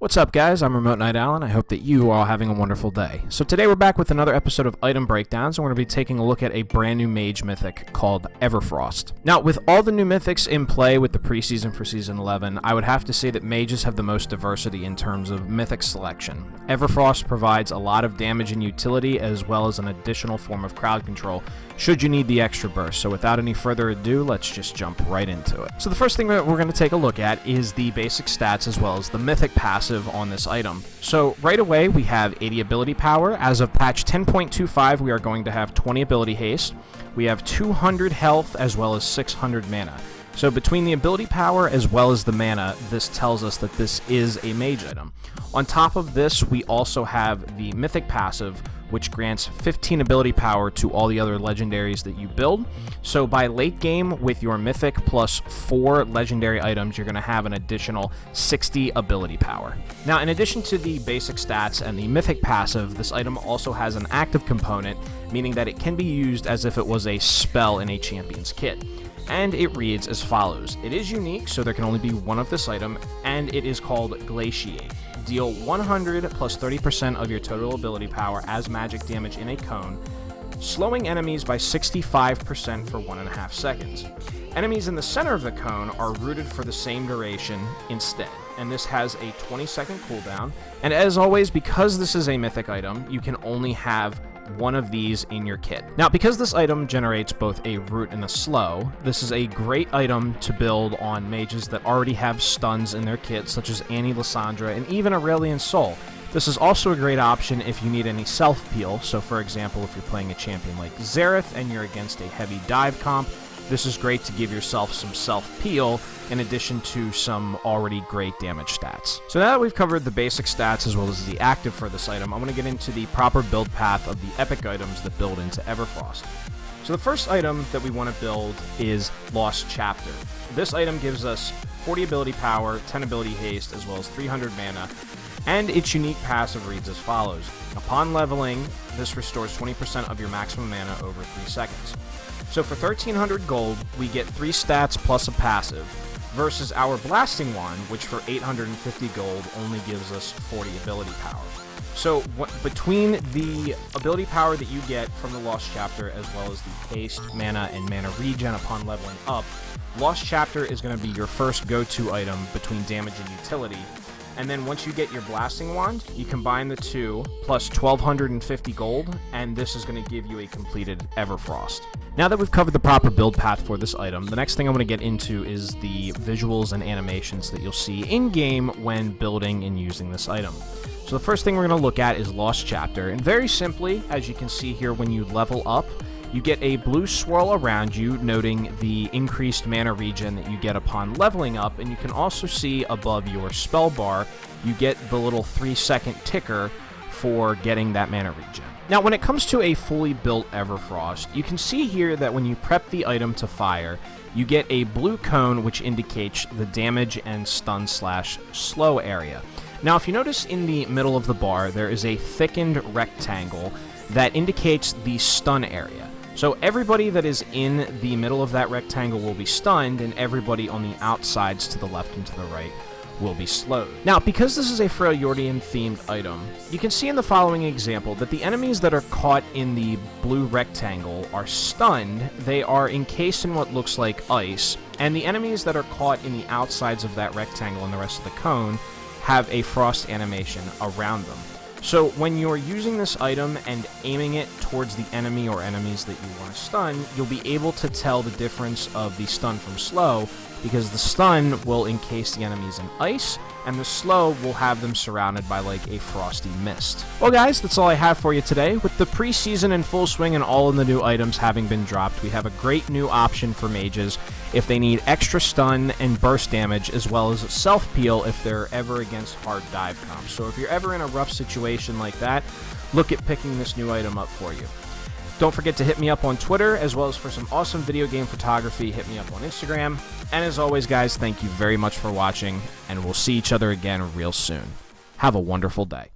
What's up, guys? I'm Remote Night Owl, and I hope that you are all having a wonderful day. So today we're back with another episode of Item Breakdowns, and we're going to be taking a look at a brand new mage mythic called Everfrost. Now, with all the new mythics in play with the preseason for Season 11, I would have to say that mages have the most diversity in terms of mythic selection. Everfrost provides a lot of damage and utility, as well as an additional form of crowd control, should you need the extra burst. So without any further ado, let's just jump right into it. So the first thing that we're going to take a look at is the basic stats as well as the mythic passive on this item. So right away we have 80 ability power. As of patch 10.25 we are going to have 20 ability haste. We have 200 health as well as 600 mana. So between the ability power as well as the mana, this tells us that this is a mage item. On top of this, we also have the mythic passive, which grants 15 ability power to all the other legendaries that you build. So by late game, with your mythic plus 4 legendary items, you're going to have an additional 60 ability power. Now, in addition to the basic stats and the mythic passive, this item also has an active component, meaning that it can be used as if it was a spell in a champion's kit. And it reads as follows. It is unique, so there can only be one of this item, and it is called Glacier. Deal 100 plus 30% of your total ability power as magic damage in a cone, slowing enemies by 65% for 1.5 seconds. Enemies in the center of the cone are rooted for the same duration instead, and this has a 20-second cooldown. And as always, because this is a mythic item, you can only have one of these in your kit. Now, because this item generates both a root and a slow, this is a great item to build on mages that already have stuns in their kit, such as Annie, Lysandra, and even Aurelian Sol. This is also a great option if you need any self-peel, so for example, if you're playing a champion like Xerath and you're against a heavy dive comp, this is great to give yourself some self-peel in addition to some already great damage stats. So now that we've covered the basic stats as well as the active for this item, I'm going to get into the proper build path of the epic items that build into Everfrost. So the first item that we want to build is Lost Chapter. This item gives us 40 ability power, 10 ability haste, as well as 300 mana, and its unique passive reads as follows. Upon leveling, this restores 20% of your maximum mana over 3 seconds. So for 1300 gold, we get 3 stats plus a passive, versus our Blasting Wand, which for 850 gold only gives us 40 ability power. So between the ability power that you get from the Lost Chapter, as well as the haste, mana, and mana regen upon leveling up, Lost Chapter is going to be your first go-to item between damage and utility. And then once you get your Blasting Wand, you combine the two, plus 1250 gold, and this is going to give you a completed Everfrost. Now that we've covered the proper build path for this item, the next thing I want to get into is the visuals and animations that you'll see in-game when building and using this item. So the first thing we're going to look at is Lost Chapter, and very simply, as you can see here, when you level up, you get a blue swirl around you, noting the increased mana regen that you get upon leveling up, and you can also see above your spell bar, you get the little 3-second ticker for getting that mana regen. Now, when it comes to a fully built Everfrost, you can see here that when you prep the item to fire, you get a blue cone which indicates the damage and stun/slow area. Now, if you notice in the middle of the bar, there is a thickened rectangle that indicates the stun area. So everybody that is in the middle of that rectangle will be stunned, and everybody on the outsides to the left and to the right will be slowed. Now, because this is a Freljordian themed item, you can see in the following example that the enemies that are caught in the blue rectangle are stunned. They are encased in what looks like ice, and the enemies that are caught in the outsides of that rectangle and the rest of the cone have a frost animation around them. So when you're using this item and aiming it towards the enemy or enemies that you want to stun, you'll be able to tell the difference of the stun from slow, because the stun will encase the enemies in ice, and the slow will have them surrounded by like a frosty mist. Well guys, that's all I have for you today. With the preseason in full swing and all of the new items having been dropped, we have a great new option for mages if they need extra stun and burst damage, as well as self-peel if they're ever against hard dive comps. So if you're ever in a rough situation like that, look at picking this new item up for you. Don't forget to hit me up on Twitter, as well as for some awesome video game photography, hit me up on Instagram. And as always, guys, thank you very much for watching, and we'll see each other again real soon. Have a wonderful day.